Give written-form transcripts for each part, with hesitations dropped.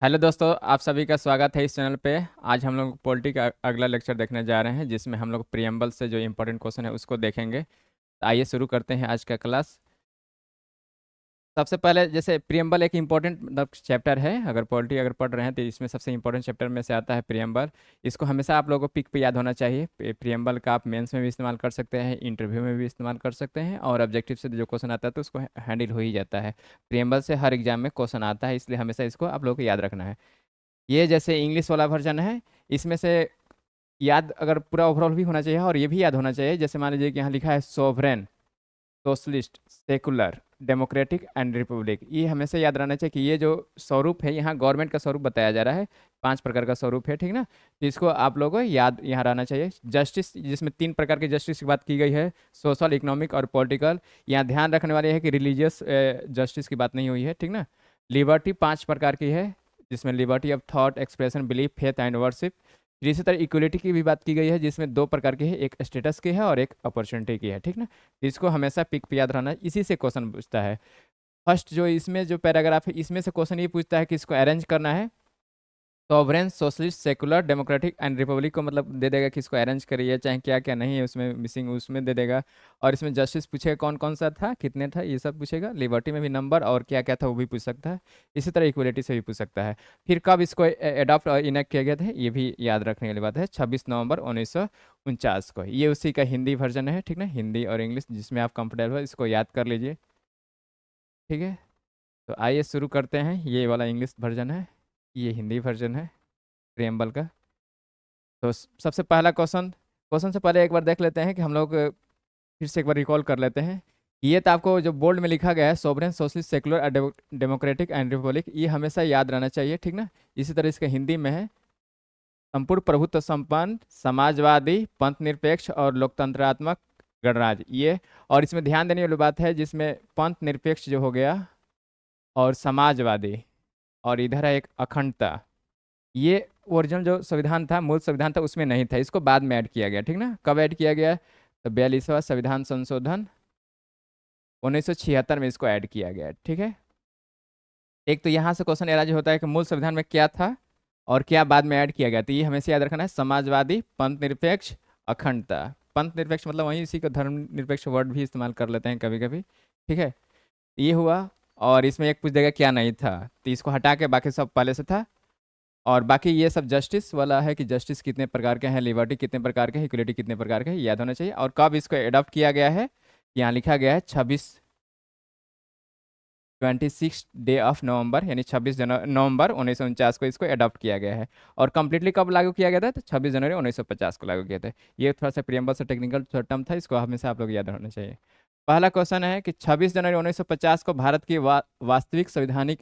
Hello दोस्तों, आप सभी का स्वागत है इस चैनल पे। आज हम लोग पॉलिटी का अगला लेक्चर देखने जा रहे हैं, जिसमें हम लोग प्रियम्बल से जो इम्पोर्टेंट क्वेश्चन है उसको देखेंगे। तो आइए शुरू करते हैं आज का क्लास। सबसे पहले जैसे प्रियम्बल एक इम्पोर्टेंट मतलब चैप्टर है, अगर पॉलिटी अगर पढ़ रहे हैं तो इसमें सबसे इम्पोर्टेंट चैप्टर में से आता है प्रियम्बल। इसको हमेशा आप लोगों को पिक पे याद होना चाहिए। प्रियम्बल का आप मेंस में भी इस्तेमाल कर सकते हैं, इंटरव्यू में भी इस्तेमाल कर सकते हैं, और ऑब्जेक्टिव से जो क्वेश्चन आता है तो उसको हैंडल हो ही जाता है। प्रियम्बल से हर एग्जाम में क्वेश्चन आता है, इसलिए हमेशा इसको आप लोगों को याद रखना है। ये जैसे इंग्लिश वाला वर्जन है, इसमें से याद अगर पूरा ओवरऑल भी होना चाहिए और ये भी याद होना चाहिए। जैसे मान लीजिए कि यहाँ लिखा है sovereign, socialist, secular, democratic and Republic. ये हमेशा याद रहना चाहिए कि ये जो स्वरूप है यहाँ गवर्नमेंट का स्वरूप बताया जा रहा है। 5 प्रकार का स्वरूप है, ठीक ना। तो इसको आप लोगों को याद यहाँ रहना चाहिए। जस्टिस, जिसमें 3 प्रकार की जस्टिस की बात की गई है, सोशल, इकोनॉमिक और पॉलिटिकल। यहाँ ध्यान रखने वाले है कि रिलीजियस जस्टिस की बात नहीं हुई है, ठीक ना। लिबर्टी 5 प्रकार की है, जिसमें liberty of thought, expression, belief, faith and worship. फिर इसी तरह इक्वलिटी की भी बात की गई है, जिसमें 2 प्रकार की है, एक स्टेटस की है और एक अपॉर्चुनिटी की है, ठीक ना। इसको हमेशा पिक पे याद रहना है, इसी से क्वेश्चन पूछता है। फर्स्ट जो इसमें जो पैराग्राफ है, इसमें से क्वेश्चन ये पूछता है कि इसको अरेंज करना है। Sovereign, socialist, secular, democratic and Republic को मतलब दे देगा कि इसको अरेंज करिए, चाहे क्या क्या नहीं है उसमें मिसिंग, उसमें दे देगा। और इसमें जस्टिस पूछेगा कौन कौन सा था, कितने था, ये सब पूछेगा। लिबर्टी में भी नंबर और क्या क्या था वो भी पूछ सकता है। इसी तरह इक्वलिटी से भी पूछ सकता है। फिर कब इसको एडॉप्ट और इनेक्ट किया गया था, ये भी याद रखने वाली बात है। 26 नवंबर 1949 को। ये उसी का हिंदी वर्जन है, ठीक ना। हिंदी और इंग्लिश जिसमें आप कंफर्टेबल हो, इसको याद कर लीजिए, ठीक है। तो आइए शुरू करते हैं। ये वाला इंग्लिश वर्जन है, ये हिंदी वर्जन है प्रियम्बल का। तो सबसे पहला क्वेश्चन, क्वेश्चन से पहले एक बार देख लेते हैं कि हम लोग फिर से एक बार रिकॉल कर लेते हैं। ये तो आपको जो बोल्ड में लिखा गया है, sovereign, socialist, secular, democratic and Republic, ये हमेशा याद रहना चाहिए, ठीक ना। इसी तरह इसका हिंदी में है संपूर्ण प्रभुत्व संपन्न, समाजवादी, पंथ निरपेक्ष और लोकतंत्रात्मक गणराज्य। ये और इसमें ध्यान देने वाली बात है, जिसमें पंथ निरपेक्ष जो हो गया और समाजवादी, और इधर है एक अखंडता। ये ओरिजिनल जो संविधान था, मूल संविधान था, उसमें नहीं था, इसको बाद में ऐड किया गया, ठीक ना। कब ऐड किया गया? तो 42वां संविधान संशोधन 1976 में इसको ऐड किया गया, ठीक है। एक तो यहाँ से क्वेश्चन एराज होता है कि मूल संविधान में क्या था और क्या बाद में ऐड किया गया। तो ये हमेशा याद रखना है, समाजवादी, पंथ निरपेक्ष, अखंडता। पंथ निरपेक्ष मतलब वहीं इसी को धर्म निरपेक्ष वर्ड भी इस्तेमाल कर लेते हैं कभी कभी, ठीक है। ये हुआ। और इसमें एक पूछ देगा क्या नहीं था, तो इसको हटा के बाकी सब पहले से था। और बाकी ये सब जस्टिस वाला है कि जस्टिस कितने प्रकार के हैं, लिबर्टी कितने प्रकार के हैं, इक्वलिटी कितने प्रकार के हैं, याद होना चाहिए। और कब इसको एडॉप्ट किया गया है, यहाँ लिखा गया है 26 नवंबर यानी 26 नवंबर 1949 को इसको अडॉप्ट किया गया है। और कंप्लीटली कब लागू किया गया था, तो 26 जनवरी 1950 को लागू किया था। ये थोड़ा सा प्रियम्बल से टेक्निकल टर्म था, इसको हमेशा आप लोग याद रखना चाहिए। पहला क्वेश्चन है कि 26 जनवरी 1950 को भारत की वास्तविक संवैधानिक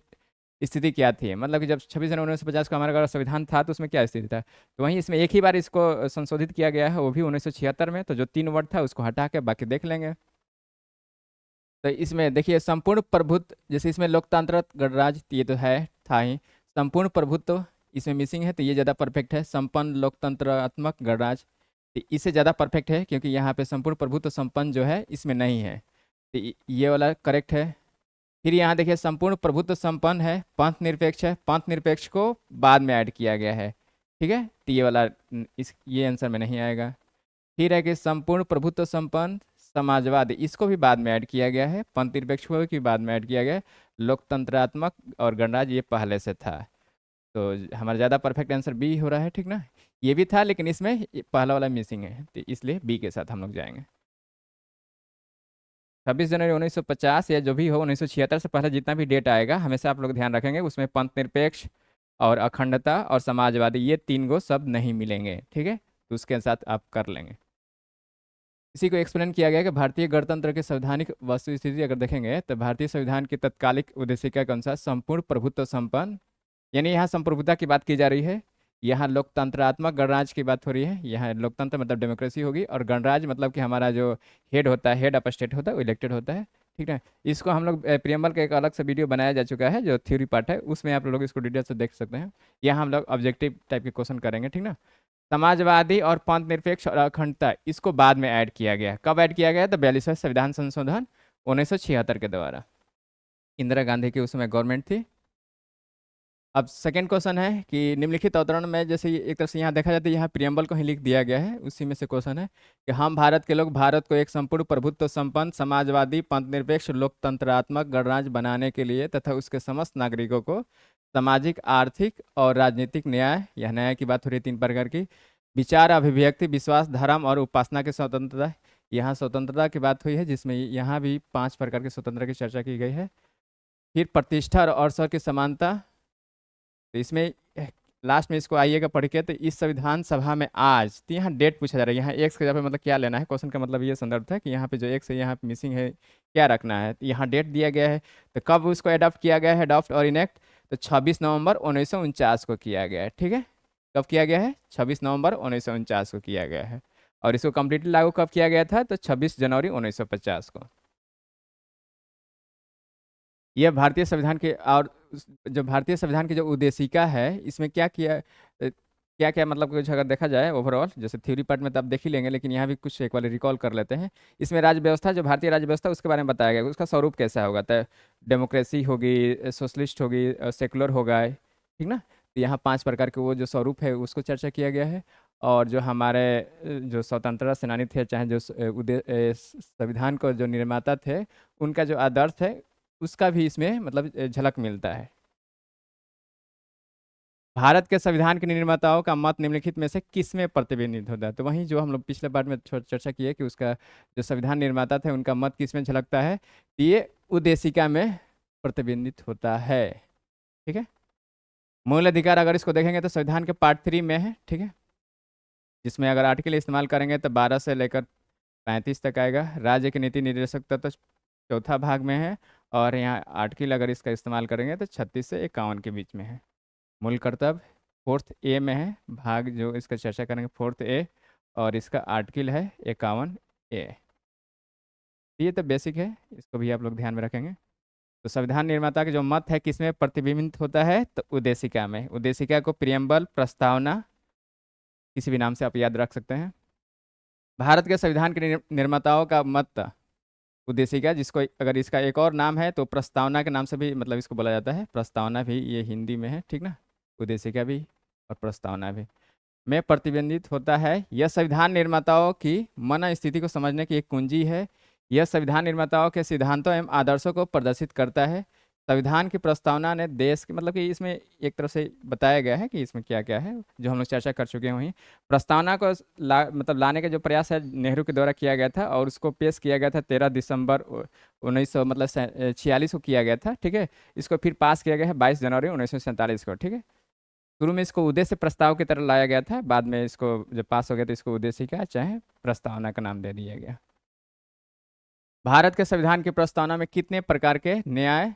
स्थिति क्या थी। मतलब कि जब 26 जनवरी 1950 को हमारा अगर संविधान था तो उसमें क्या स्थिति था। तो वहीं इसमें एक ही बार इसको संशोधित किया गया है, वो भी 1976 में। तो जो 3 वर्ड था उसको हटा के बाकी देख लेंगे। तो इसमें देखिए संपूर्ण प्रभुत्व, जैसे इसमें लोकतंत्र गणराज्य, ये तो है, था ही। संपूर्ण प्रभुत्व इसमें मिसिंग है, तो ये ज़्यादा परफेक्ट है। संपन्न लोकतंत्रात्मक गणराज्य, तो इससे ज़्यादा परफेक्ट है, क्योंकि यहाँ पे संपूर्ण प्रभुत्व संपन्न जो है इसमें नहीं है, तो ये वाला करेक्ट है। फिर यहाँ देखिए संपूर्ण प्रभुत्व संपन्न है, पंथ निरपेक्ष है, पंथ निरपेक्ष को बाद में ऐड किया गया है, ठीक है। तो ये वाला इस ये आंसर में नहीं आएगा। फिर है कि संपूर्ण प्रभुत्व संपन्न समाजवादी, इसको भी बाद में ऐड किया गया है। पंथ निरपेक्ष को भी बाद में ऐड किया गया है। लोकतंत्रात्मक और गणराज्य ये पहले से था। तो हमारा ज़्यादा परफेक्ट आंसर बी हो रहा है, ठीक ना। ये भी था लेकिन इसमें ये पहला वाला मिसिंग है, तो इसलिए बी के साथ हम लोग जाएंगे। 26 जनवरी 1950 या जो भी हो, 1976 से पहले जितना भी डेट आएगा हमेशा आप लोग ध्यान रखेंगे, उसमें पंथ निरपेक्ष और अखंडता और समाजवादी ये 3 गो सब नहीं मिलेंगे, ठीक है। तो उसके साथ आप कर लेंगे। इसी को एक्सप्लेन किया गया कि भारतीय गणतंत्र के संवैधानिक वस्तु स्थिति अगर देखेंगे तो भारतीय संविधान की तत्कालिक उद्देशिका के अनुसार संपूर्ण प्रभुत्व संपन्न, यानी यहाँ संप्रभुता की बात की जा रही है। यहाँ लोकतंत्रात्मक गणराज्य की बात हो रही है। यहाँ लोकतंत्र मतलब डेमोक्रेसी होगी, और गणराज्य मतलब कि हमारा जो हेड होता है, हेड ऑफ स्टेट होता है, वो इलेक्टेड होता है, ठीक है। इसको हम लोग प्रियम्बल का एक अलग से वीडियो बनाया जा चुका है, जो थ्योरी पार्ट है, उसमें आप लोग इसको डिटेल से देख सकते हैं। यहाँ हम लोग ऑब्जेक्टिव टाइप के क्वेश्चन करेंगे, ठीक ना। समाजवादी और पंथ निरपेक्ष और अखंडता, इसको बाद में ऐड किया गया। कब ऐड किया गया? तो 42वां संविधान संशोधन 1976 के द्वारा। इंदिरा गांधी की उसमें गवर्नमेंट थी। अब सेकंड क्वेश्चन है कि निम्नलिखित अवतरण में, जैसे एक तरफ से यहाँ देखा जाता है, यहाँ प्रियम्बल को ही लिख दिया गया है, उसी में से क्वेश्चन है कि हम भारत के लोग भारत को एक संपूर्ण प्रभुत्व संपन्न समाजवादी पंथनिरपेक्ष लोकतंत्रात्मक गणराज्य बनाने के लिए तथा उसके समस्त नागरिकों को सामाजिक आर्थिक और राजनीतिक न्याय, यह न्याय की बात हो रही है 3 प्रकार की, विचार अभिव्यक्ति विश्वास धर्म और उपासना की स्वतंत्रता, यहाँ स्वतंत्रता की बात हुई है जिसमें यहाँ भी 5 प्रकार की स्वतंत्रता की चर्चा की गई है। फिर प्रतिष्ठा और अवसर की समानता, तो इसमें लास्ट में इसको आइएगा पढ़ के, तो इस संविधान सभा में आज, तो यहाँ डेट पूछा जा रहा है, यहाँ एक्स के जगह पे मतलब क्या लेना है, क्वेश्चन का मतलब ये संदर्भ था कि यहाँ पे जो एक्स है यहाँ पे मिसिंग है, क्या रखना है, तो यहाँ डेट दिया गया है। तो कब उसको अडॉप्ट किया गया है, अडॉप्ट और इनेक्ट, तो 26 नवंबर 1949 को किया गया है, ठीक है। कब किया गया है, 26 नवंबर 1949 को किया गया है। और इसको कम्प्लीटली लागू कब किया गया था, तो 26 जनवरी 1950 को। यह भारतीय संविधान के, और जो भारतीय संविधान की जो उद्देशिका है, इसमें क्या किया, क्या क्या मतलब कुछ अगर देखा जाए ओवरऑल, जैसे थ्योरी पार्ट में तो आप देख ही लेंगे, लेकिन यहाँ भी कुछ एक बार रिकॉल कर लेते हैं। इसमें राज्य व्यवस्था, जो भारतीय राज्य व्यवस्था उसके बारे में बताया गया, उसका स्वरूप कैसा होगा, तो डेमोक्रेसी होगी, सोशलिस्ट होगी, सेकुलर होगा, ठीक ना। तो यहाँ 5 प्रकार के वो जो स्वरूप है उसको चर्चा किया गया है। और जो हमारे जो स्वतंत्रता सेनानी थे, चाहे जो संविधान को जो निर्माता थे, उनका जो आदर्श है उसका भी इसमें मतलब झलक मिलता है। भारत के संविधान के निर्माताओं का मत निम्नलिखित में से किस में प्रतिबिंबित होता है, तो वहीं जो हम लोग पिछले पार्ट में चर्चा की है कि उसका जो संविधान निर्माता थे उनका मत किस में झलकता है, तो ये उद्देशिका में प्रतिबिंबित होता है, ठीक है। मूल अधिकार अगर इसको देखेंगे तो संविधान के पार्ट 3 में है, ठीक है, जिसमें अगर आर्टिकल इस्तेमाल करेंगे तो 12 से लेकर 35 तक आएगा। राज्य की नीति निर्देशक तत्व तो चौथा भाग में है, और यहाँ आर्टिकल अगर इसका इस्तेमाल करेंगे तो 36 से 51 के बीच में है। मूल कर्तव्य 4th A में है, भाग जो इसका चर्चा करेंगे 4th A, और इसका आर्टिकल है 51A। ये तो बेसिक है, इसको भी आप लोग ध्यान में रखेंगे। तो संविधान निर्माता का जो मत है किसमें प्रतिबिंबित होता है, तो उद्देशिका में। उद्देशिका को प्रियम्बल, प्रस्तावना, किसी भी नाम से आप याद रख सकते हैं। भारत के संविधान के निर्माताओं का मत उद्देशिका, जिसको अगर इसका एक और नाम है तो प्रस्तावना के नाम से भी मतलब इसको बोला जाता है, प्रस्तावना भी ये हिंदी में है, ठीक ना। उद्देशिका भी और प्रस्तावना भी में प्रतिबंधित होता है। यह संविधान निर्माताओं की मन स्थिति को समझने की एक कुंजी है। यह संविधान निर्माताओं के सिद्धांतों एवं आदर्शों को प्रदर्शित करता है। संविधान की प्रस्तावना ने देश के मतलब कि इसमें एक तरह से बताया गया है कि इसमें क्या क्या है, जो हम लोग चर्चा कर चुके हैं वहीं। प्रस्तावना को मतलब लाने का जो प्रयास है नेहरू के द्वारा किया गया था, और उसको पेश किया गया था 13 दिसंबर 1900 मतलब 46 को किया गया था, ठीक है। इसको फिर पास किया गया है 22 जनवरी 1947 को, ठीक है। शुरू में इसको उद्देश्य प्रस्ताव की तरह लाया गया था, बाद में इसको जब पास हो गया तो इसको उद्देशिका चाहे प्रस्तावना का नाम दे दिया गया। भारत के संविधान की प्रस्तावना में कितने प्रकार के न्याय,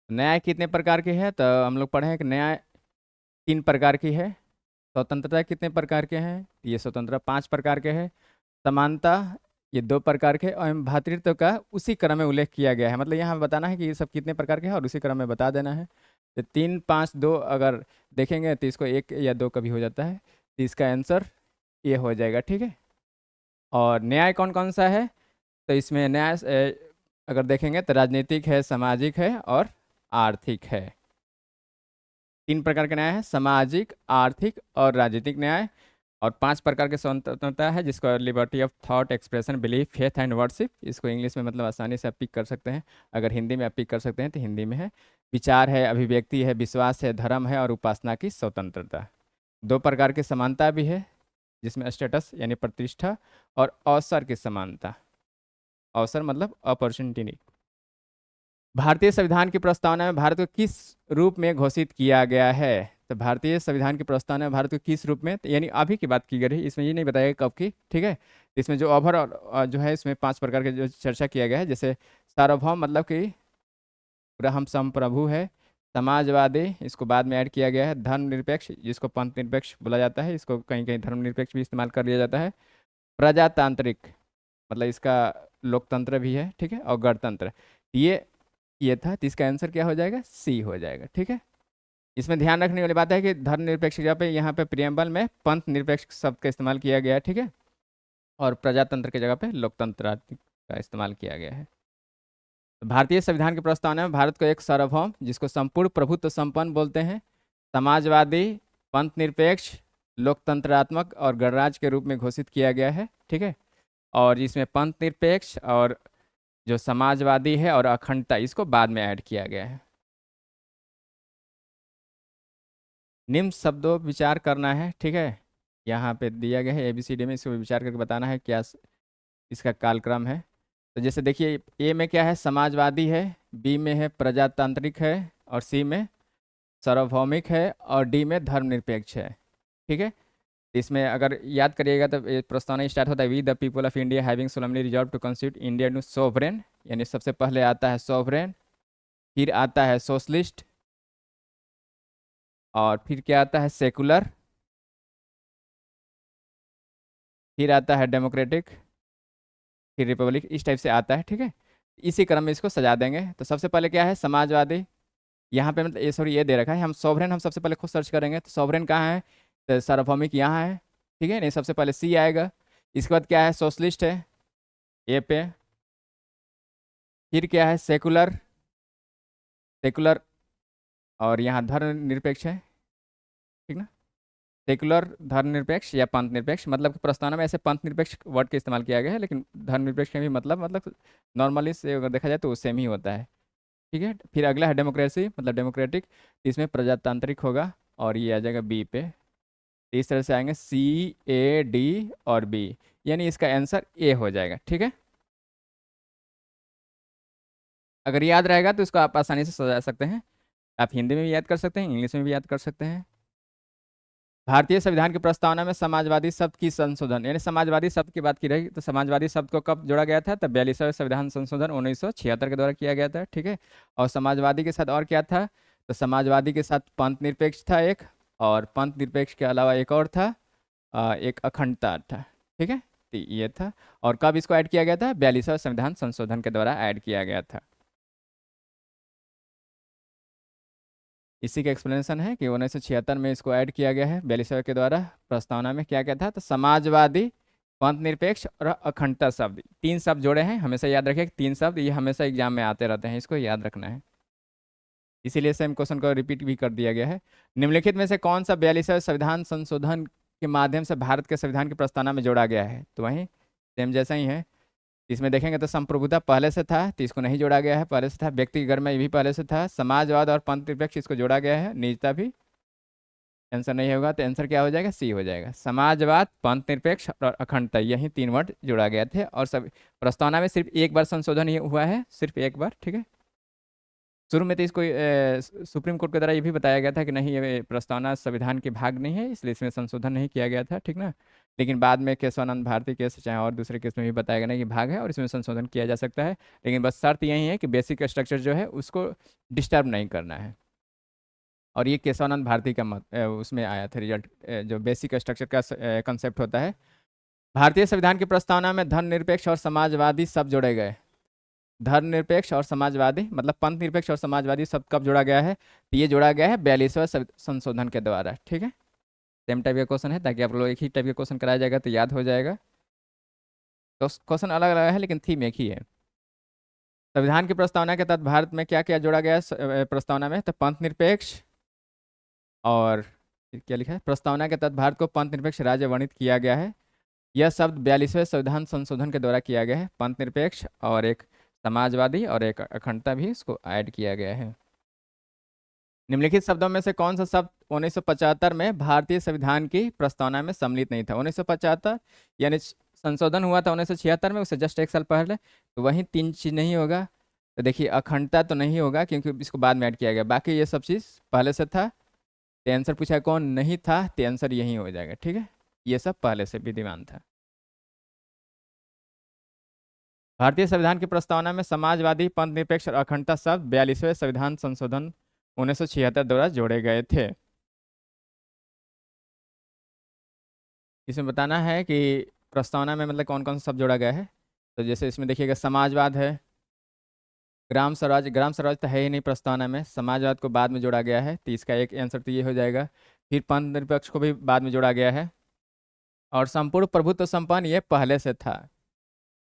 न्याय कितने प्रकार के हैं, तो हम लोग पढ़े हैं कि न्याय 3 प्रकार की है। स्वतंत्रता कितने प्रकार के हैं, ये स्वतंत्रता 5 प्रकार के हैं। समानता ये 2 प्रकार के, और भ्रातृत्व का उसी क्रम में उल्लेख किया गया है, मतलब यहाँ बताना है कि ये सब कितने प्रकार के हैं और उसी क्रम में बता देना है। तो 3, 5, 2 अगर देखेंगे तो इसको 1 या 2 कभी हो जाता है, तो इसका आंसर ये हो जाएगा, ठीक है। और न्याय कौन कौन सा है, तो इसमें न्याय अगर देखेंगे तो राजनीतिक है, सामाजिक है और आर्थिक है। 3 प्रकार के न्याय है, सामाजिक, आर्थिक और राजनीतिक न्याय। और 5 प्रकार की स्वतंत्रता है, जिसको liberty of thought, expression, belief, faith and worship, इसको इंग्लिश में मतलब आसानी से आप पिक कर सकते हैं, अगर हिंदी में आप पिक कर सकते हैं तो हिंदी में है। विचार है, अभिव्यक्ति है, विश्वास है, धर्म है और उपासना की स्वतंत्रता। 2 प्रकार की समानता भी है, जिसमें स्टेटस यानी प्रतिष्ठा और अवसर की समानता। अवसर मतलब अपॉर्चुनिटी। भारतीय संविधान की प्रस्तावना में भारत को किस रूप में घोषित किया गया है, तो भारतीय संविधान की प्रस्तावना में भारत को किस रूप में, तो यानी अभी की बात की गई है, इसमें ये नहीं बताया गया कब की, ठीक है। इसमें जो ओवरऑल जो है इसमें 5 प्रकार के जो चर्चा किया गया है, जैसे सार्वभौम मतलब कि पूरा हम संप्रभु है। समाजवादी, इसको बाद में ऐड किया गया है। धर्मनिरपेक्ष, जिसको पंथ निरपेक्ष बोला जाता है, इसको कहीं कहीं धर्मनिरपेक्ष भी इस्तेमाल कर लिया जाता है। प्रजातांत्रिक मतलब इसका लोकतंत्र भी है, ठीक है, और गणतंत्र। ये था, तो इसका आंसर क्या हो जाएगा, सी हो जाएगा, ठीक है। इसमें ध्यान रखने वाली बात है कि धर्मनिरपेक्ष की जगह पे यहाँ पे प्रियम्बल में पंथ निरपेक्ष शब्द का इस्तेमाल किया गया है, ठीक है, और प्रजातंत्र की जगह पे लोकतंत्र का इस्तेमाल किया गया है। तो भारतीय संविधान की प्रस्तावना में भारत को एक सार्वभौम, जिसको संपूर्ण प्रभुत्व संपन्न बोलते हैं, समाजवादी, पंथ निरपेक्ष, लोकतंत्रात्मक और गणराज्य के रूप में घोषित किया गया है। ठीक है। और इसमें पंथ निरपेक्ष और जो समाजवादी है और अखंडता, इसको बाद में ऐड किया गया है। निम्न शब्दों पर विचार करना है। ठीक है। यहाँ पे दिया गया है ABCD में, इसको विचार करके बताना है क्या इसका कालक्रम है। तो जैसे देखिए, ए में क्या है, समाजवादी है, बी में है प्रजातांत्रिक है, और सी में सार्वभौमिक है, और डी में धर्मनिरपेक्ष है। ठीक है। इसमें अगर याद करिएगा तो ये प्रस्तावना स्टार्ट होता है, we the people of India having solemnly resolve to constitute India to sovereign, यानी सबसे पहले आता है सोवरेन, फिर आता है सोशलिस्ट, और फिर क्या आता है सेकुलर, फिर आता है डेमोक्रेटिक, फिर रिपब्लिक, इस टाइप से आता है। ठीक है। इसी क्रम में इसको सजा देंगे। तो सबसे पहले क्या है, समाजवादी। यहाँ पे मतलब ये सॉरी ये दे रखा है, हम सॉवरेन हम सबसे पहले खुद सर्च करेंगे, तो सॉवरेन कहाँ है, तो सार्वभौमिक यहाँ है। ठीक है। नहीं, सबसे पहले सी आएगा। इसके बाद क्या है, सोशलिस्ट है ए पे, फिर क्या है सेकुलर, सेकुलर, और यहाँ धर्मनिरपेक्ष है। ठीक ना। सेकुलर, धर्मनिरपेक्ष या पंथ निरपेक्ष, मतलब कि प्रस्तावना में ऐसे पंथ निरपेक्ष वर्ड का इस्तेमाल किया गया है, लेकिन धर्मनिरपेक्ष का भी मतलब नॉर्मली से अगर देखा जाए तो वो सेम ही होता है। ठीक है। फिर अगला है डेमोक्रेसी, मतलब डेमोक्रेटिक, इसमें प्रजातांत्रिक होगा, और ये आ जाएगा बी पे। तो इस तरह से आएंगे C A D और B, यानी इसका आंसर ए हो जाएगा। ठीक है। अगर याद रहेगा तो इसको आप आसानी से सजा सकते हैं। आप हिंदी में भी याद कर सकते हैं, इंग्लिश में भी याद कर सकते हैं। भारतीय संविधान की प्रस्तावना में समाजवादी शब्द की संशोधन, यानी समाजवादी शब्द की बात की रही तो समाजवादी शब्द को कब जोड़ा गया था, तब 42वें संविधान संशोधन 1976 के द्वारा किया गया था। ठीक है। और समाजवादी के साथ और क्या था, तो समाजवादी के साथ पंथ निरपेक्ष था एक, और पंथ निरपेक्ष के अलावा एक और था, एक अखंडता था। ठीक है। तो ये था। और कब इसको ऐड किया गया था, 42वें संविधान संशोधन के द्वारा ऐड किया गया था। इसी का एक्सप्लेनेशन है कि 1976 में इसको ऐड किया गया है 42वें के द्वारा। प्रस्तावना में क्या क्या था, तो समाजवादी, पंथ निरपेक्ष और अखंडता शब्द, तीन शब्द जोड़े हैं। हमेशा याद रखिए कि तीन शब्द ये हमेशा एग्जाम में आते रहते हैं, इसको याद रखना है। इसीलिए सेम क्वेश्चन को रिपीट भी कर दिया गया है। निम्नलिखित में से कौन सा 42वें संविधान संशोधन के माध्यम से भारत के संविधान की प्रस्तावना में जोड़ा गया है, तो वही सेम जैसा ही है। इसमें देखेंगे तो संप्रभुता पहले से था, तो इसको नहीं जोड़ा गया है, पहले से था। व्यक्ति की गरिमा ये भी पहले से था। समाजवाद और पंथ निरपेक्ष, इसको जोड़ा गया है। निजता भी आंसर नहीं होगा, तो आंसर क्या हो जाएगा, सी हो जाएगा। समाजवाद, पंथ निरपेक्ष और अखंडता, यही तीन वर्ड जोड़ा गया थे। और सब प्रस्तावना में सिर्फ एक बार संशोधन ये हुआ है, सिर्फ एक बार। ठीक है। शुरू में तो इसको सुप्रीम कोर्ट के द्वारा ये भी बताया गया था कि नहीं, ये प्रस्तावना संविधान के भाग नहीं है, इसलिए इसमें संशोधन नहीं किया गया था। ठीक ना। लेकिन बाद में केशवानंद भारती केस चाहे और दूसरे केस में भी बताया गया ना कि भाग है और इसमें संशोधन किया जा सकता है। लेकिन बस शर्त यही है कि बेसिक स्ट्रक्चर जो है उसको डिस्टर्ब नहीं करना है। और ये केशवानंद भारती का उसमें आया था रिजल्ट, जो बेसिक स्ट्रक्चर का कंसेप्ट होता है। भारतीय संविधान की प्रस्तावना में धर्मनिरपेक्ष और समाजवादी शब्द जोड़े गए। धर्मनिरपेक्ष और समाजवादी, मतलब पंथ निरपेक्ष और समाजवादी शब्द कब जोड़ा गया है, तो ये जोड़ा गया है 42वें संशोधन के द्वारा। ठीक है। सेम टाइप का क्वेश्चन है, ताकि आप लोग एक ही टाइप का क्वेश्चन कराया जाएगा तो याद हो जाएगा। तो क्वेश्चन अलग अलग है लेकिन थीम एक ही है। संविधान की प्रस्तावना के तहत भारत में क्या क्या जोड़ा गया है प्रस्तावना में, तो पंथ निरपेक्ष, और क्या लिखा है, प्रस्तावना के तहत भारत को पंथ निरपेक्ष राज्य वर्णित किया गया है। यह शब्द 42वें संविधान संशोधन के द्वारा किया गया है। पंथ निरपेक्ष और एक समाजवादी और एक अखंडता भी इसको ऐड किया गया है। निम्नलिखित शब्दों में से कौन सा शब्द 1975 में भारतीय संविधान की प्रस्तावना में सम्मिलित नहीं था। 1975 यानी संशोधन हुआ था 1976 में, उससे जस्ट एक साल पहले, तो वही तीन चीज नहीं होगा। तो देखिए, अखंडता तो नहीं होगा क्योंकि इसको बाद में ऐड किया गया, बाकी ये सब चीज़ पहले से था। तो आंसर पूछा कौन नहीं था, तो आंसर यही हो जाएगा। ठीक है। ये सब पहले से विद्यमान था। भारतीय संविधान की प्रस्तावना में समाजवादी, पंथ निरपेक्ष और अखंडता शब्द 42वें संविधान संशोधन 1976 द्वारा जोड़े गए थे। इसमें बताना है कि प्रस्तावना में मतलब कौन कौन सा शब्द जोड़ा गया है। तो जैसे इसमें देखिएगा, समाजवाद है, ग्राम स्वराज, ग्राम स्वराज तो है ही नहीं प्रस्तावना में, समाजवाद को बाद में जोड़ा गया है, तो इसका एक आंसर तो ये हो जाएगा। फिर पंथ निरपेक्ष को भी बाद में जोड़ा गया है, और संपूर्ण प्रभुत्व संपन्न ये पहले से था,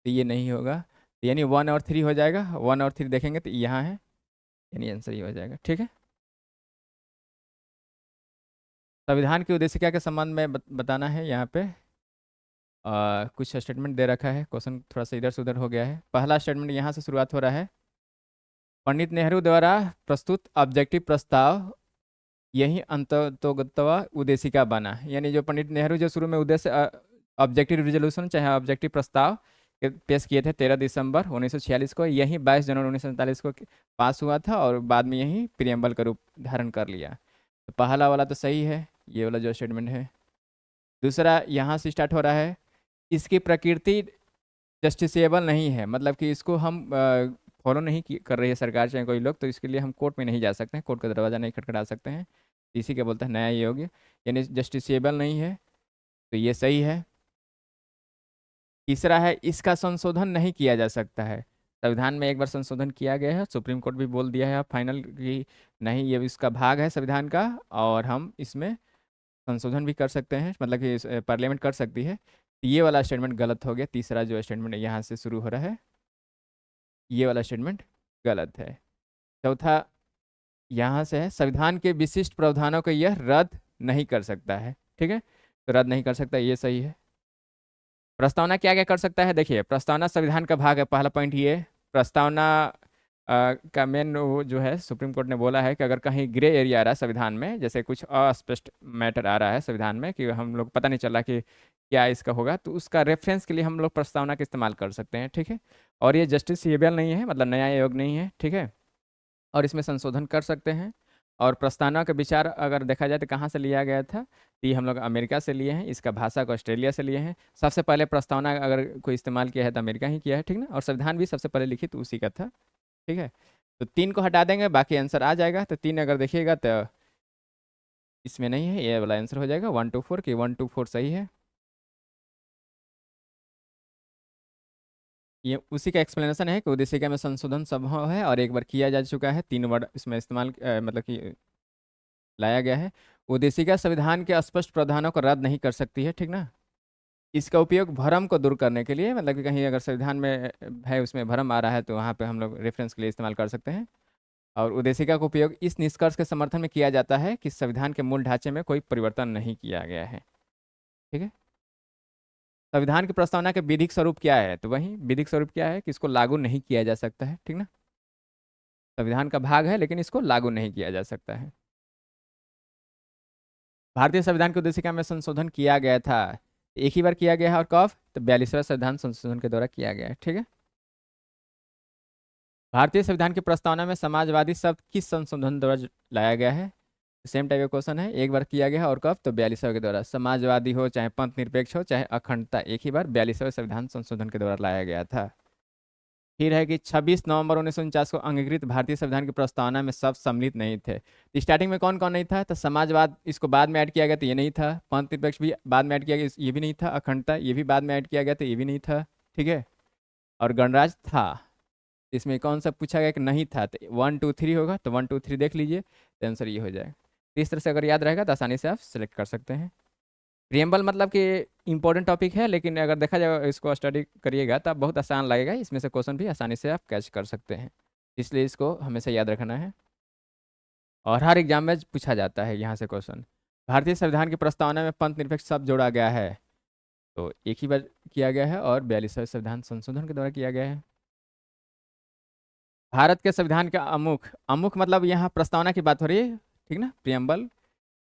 तो ये नहीं होगा। तो यानी 1 और 3 हो जाएगा। 1 और 3 देखेंगे तो यहाँ है, यानी आंसर ये हो जाएगा। ठीक है। संविधान की उद्देशिका के संबंध में बताना है यहाँ पे। कुछ स्टेटमेंट दे रखा है, क्वेश्चन थोड़ा सा इधर से उधर हो गया है। पहला स्टेटमेंट यहाँ से शुरुआत हो रहा है। पंडित नेहरू द्वारा प्रस्तुत ऑब्जेक्टिव प्रस्ताव यही अंततोगत्वा उद्देशिका बना। यानी जो पंडित नेहरू जो शुरू में उद्देश्य ऑब्जेक्टिव रिजोल्यूशन चाहे ऑब्जेक्टिव प्रस्ताव पेश किए थे 13 दिसंबर 1946 को, यही 22 जनवरी 1947 को पास हुआ था और बाद में यही प्रियम्बल का रूप धारण कर लिया। तो पहला वाला तो सही है, ये वाला जो स्टेटमेंट है। दूसरा यहाँ से स्टार्ट हो रहा है, इसकी प्रकृति जस्टिसेबल नहीं है, मतलब कि इसको हम फॉलो नहीं कर रही है सरकार चाहे कोई लोग, तो इसके लिए हम कोर्ट में नहीं जा सकते हैं, कोर्ट का दरवाज़ा नहीं खटखटा सकते हैं। इसी के बोलते हैं न्याय योग्य, यानी जस्टिसेबल नहीं है, तो ये सही है। तीसरा है, इसका संशोधन नहीं किया जा सकता है। संविधान में एक बार संशोधन किया गया है, सुप्रीम कोर्ट भी बोल दिया है फाइनल कि नहीं, ये इसका भाग है संविधान का और हम इसमें संशोधन भी कर सकते हैं, मतलब कि पार्लियामेंट कर सकती है। ये वाला स्टेटमेंट गलत हो गया। तीसरा जो स्टेटमेंट यहाँ से शुरू हो रहा है, ये वाला स्टेटमेंट गलत है। चौथा यहाँ से है, संविधान के विशिष्ट प्रावधानों को यह रद्द नहीं कर सकता है। ठीक है, तो रद्द नहीं कर सकता, ये सही है। प्रस्तावना क्या क्या कर सकता है, देखिए प्रस्तावना संविधान का भाग है, पहला पॉइंट ये। प्रस्तावना का मेन वो जो है, सुप्रीम कोर्ट ने बोला है कि अगर कहीं ग्रे एरिया आ रहा है संविधान में, जैसे कुछ अस्पष्ट मैटर आ रहा है संविधान में कि हम लोग पता नहीं चल रहा कि क्या इसका होगा, तो उसका रेफरेंस के लिए हम लोग प्रस्तावना का इस्तेमाल कर सकते हैं। ठीक है, और ये जस्टिसेबल नहीं है, मतलब न्याय योग्य नहीं है। ठीक है, और इसमें संशोधन कर सकते हैं। और प्रस्तावना का विचार अगर देखा जाए तो कहाँ से लिया गया था, तो ये हम लोग अमेरिका से लिए हैं, इसका भाषा को ऑस्ट्रेलिया से लिए हैं। सबसे पहले प्रस्तावना अगर कोई इस्तेमाल किया है तो अमेरिका ही किया है, ठीक ना, और संविधान भी सबसे पहले लिखित उसी का था। ठीक है, तो 3 को हटा देंगे, बाकी आंसर आ जाएगा। तो 3 अगर देखिएगा तो इसमें नहीं है, ये वाला आंसर हो जाएगा 124 की 124 सही है। ये उसी का एक्सप्लेनेशन है कि उद्देशिका में संशोधन संभव है और एक बार किया जा चुका है। 3 वर्ड इसमें इस्तेमाल मतलब कि लाया गया है। उद्देशिका संविधान के स्पष्ट प्रावधानों को रद्द नहीं कर सकती है, ठीक ना। इसका उपयोग भ्रम को दूर करने के लिए, मतलब कि कहीं अगर संविधान में है उसमें भ्रम आ रहा है तो वहाँ पे हम लोग रेफरेंस के लिए इस्तेमाल कर सकते हैं। और उद्देशिका का उपयोग इस निष्कर्ष के समर्थन में किया जाता है कि संविधान के मूल ढांचे में कोई परिवर्तन नहीं किया गया है। ठीक है, संविधान की प्रस्तावना के विधिक स्वरूप क्या है, तो वही विधिक स्वरूप क्या है कि इसको लागू नहीं किया जा सकता है। ठीक ना, संविधान का भाग है लेकिन इसको लागू नहीं किया जा सकता है। भारतीय संविधान की उद्देशिका में संशोधन किया गया था, एक ही बार किया गया है, और कब, तो 42वां संविधान संशोधन के द्वारा किया गया है। ठीक है, भारतीय संविधान की प्रस्तावना में समाजवादी शब्द किस संशोधन द्वारा लाया गया है। सेम टाइप का क्वेश्चन है, एक बार किया गया है और कब, तो 42वां के द्वारा। समाजवादी हो चाहे पंथ निरपेक्ष हो चाहे अखंडता, एक ही बार 42वां संविधान संशोधन के द्वारा लाया गया था। फिर है कि 26 नवंबर 1949 को अंगीकृत भारतीय संविधान की प्रस्तावना में सब सम्मिलित नहीं थे। तो स्टार्टिंग में कौन कौन नहीं था, तो समाजवाद इसको बाद में ऐड किया गया तो ये नहीं था, पंथ निरपेक्ष भी बाद में ऐड किया गया ये भी नहीं था, अखंडता ये भी बाद में ऐड किया गया तो ये भी नहीं था। ठीक है, और गणराज्य था, इसमें कौन सा पूछा गया कि नहीं था, तो 1 2 3 होगा, तो 1 2 3 देख लीजिए तो आंसर ये हो जाएगा। तो इस तरह से अगर याद रहेगा तो आसानी से आप सिलेक्ट कर सकते हैं। प्रियम्बल मतलब कि इंपॉर्टेंट टॉपिक है, लेकिन अगर देखा जाए इसको स्टडी करिएगा तो बहुत आसान लगेगा, इसमें से क्वेश्चन भी आसानी से आप कैच कर सकते हैं, इसलिए इसको हमेशा याद रखना है और हर एग्जाम में पूछा जाता है यहाँ से क्वेश्चन। भारतीय संविधान की प्रस्तावना में पंथ निरपेक्ष शब्द जोड़ा गया है, तो एक ही बार किया गया है और 42वां संविधान संशोधन के द्वारा किया गया है। भारत के संविधान का अमुख, अमुख मतलब यहाँ प्रस्तावना की बात हो रही है, ठीक ना, प्रियम्बल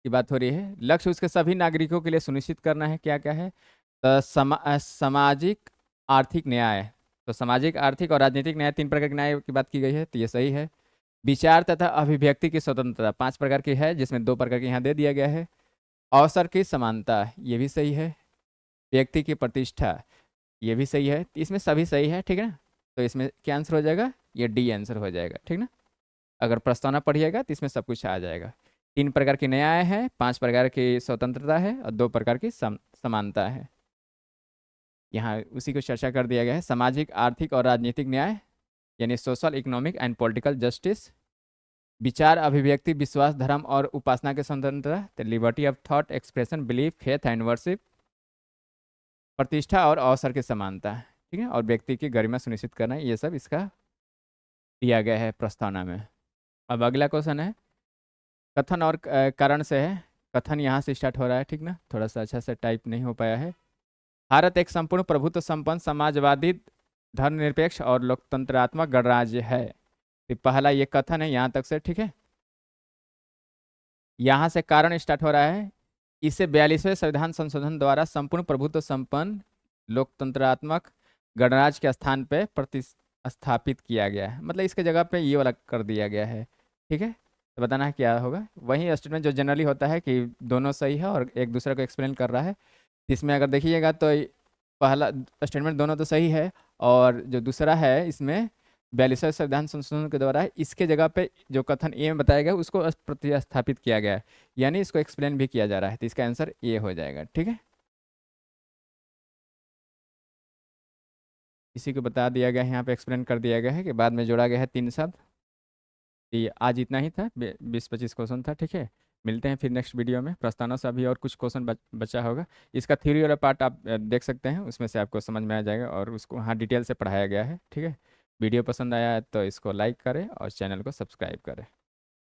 की बात हो रही है। लक्ष्य उसके सभी नागरिकों के लिए सुनिश्चित करना है, क्या क्या है, तो सामाजिक आर्थिक न्याय, तो सामाजिक आर्थिक और राजनीतिक न्याय, 3 प्रकार के न्याय की बात की गई है, तो ये सही है। विचार तथा अभिव्यक्ति की स्वतंत्रता 5 प्रकार की है, जिसमें 2 प्रकार के यहाँ दे दिया गया है। अवसर की समानता, ये भी सही है। व्यक्ति की प्रतिष्ठा, ये भी सही है, इसमें सभी सही है। ठीक है ना, तो इसमें क्या आंसर हो जाएगा, ये डी आंसर हो जाएगा। ठीक ना, अगर प्रस्तावना पढ़िएगा तो इसमें सब कुछ आ जाएगा। 3 प्रकार की न्याय है, 5 प्रकार की स्वतंत्रता है और 2 प्रकार की समानता है। यहाँ उसी को चर्चा कर दिया गया है। सामाजिक आर्थिक और राजनीतिक न्याय यानी social economic and political justice. विचार अभिव्यक्ति विश्वास धर्म और उपासना के स्वतंत्रता, liberty of thought expression belief faith and worship. प्रतिष्ठा और अवसर की समानता, ठीक है, और व्यक्ति की गरिमा सुनिश्चित करना, ये सब इसका दिया गया है प्रस्तावना में। अब अगला क्वेश्चन है, कथन और कारण से है। कथन यहाँ से स्टार्ट हो रहा है, ठीक ना, थोड़ा सा अच्छा से टाइप नहीं हो पाया है। भारत एक संपूर्ण प्रभुत्व संपन्न समाजवादी धर्मनिरपेक्ष और लोकतंत्रात्मक गणराज्य है। तो पहला ये कथन है यहाँ तक से, ठीक है। यहाँ से कारण स्टार्ट हो रहा है, इसे 42वें संविधान संशोधन द्वारा संपूर्ण प्रभुत्व संपन्न लोकतंत्रात्मक गणराज्य के स्थान पे प्रतिस्थापित किया गया है, मतलब इसके जगह पे ये वाला कर दिया गया है, ठीक है। तो बताना है क्या होगा, वही स्टेटमेंट जो जनरली होता है कि दोनों सही है और एक दूसरे को एक्सप्लेन कर रहा है। इसमें अगर देखिएगा तो पहला स्टेटमेंट दोनों तो सही है, और जो दूसरा है इसमें 42वें संविधान संशोधन के द्वारा इसके जगह पे जो कथन ए में बताया गया उसको प्रतिस्थापित किया गया है, यानी इसको एक्सप्लेन भी किया जा रहा है, तो इसका आंसर ए हो जाएगा, ठीक है। इसी को बता दिया गया है, यहाँ पे एक्सप्लेन कर दिया गया है कि बाद में जोड़ा गया है 3 शब्द। ये आज इतना ही था, 20-25 क्वेश्चन था, ठीक है। मिलते हैं फिर नेक्स्ट वीडियो में, प्रस्तावना से अभी और कुछ क्वेश्चन बचा होगा। इसका थ्योरी वाला पार्ट आप देख सकते हैं, उसमें से आपको समझ में आ जाएगा और उसको हाँ डिटेल से पढ़ाया गया है, ठीक है। वीडियो पसंद आया है तो इसको लाइक करें और चैनल को सब्सक्राइब करें।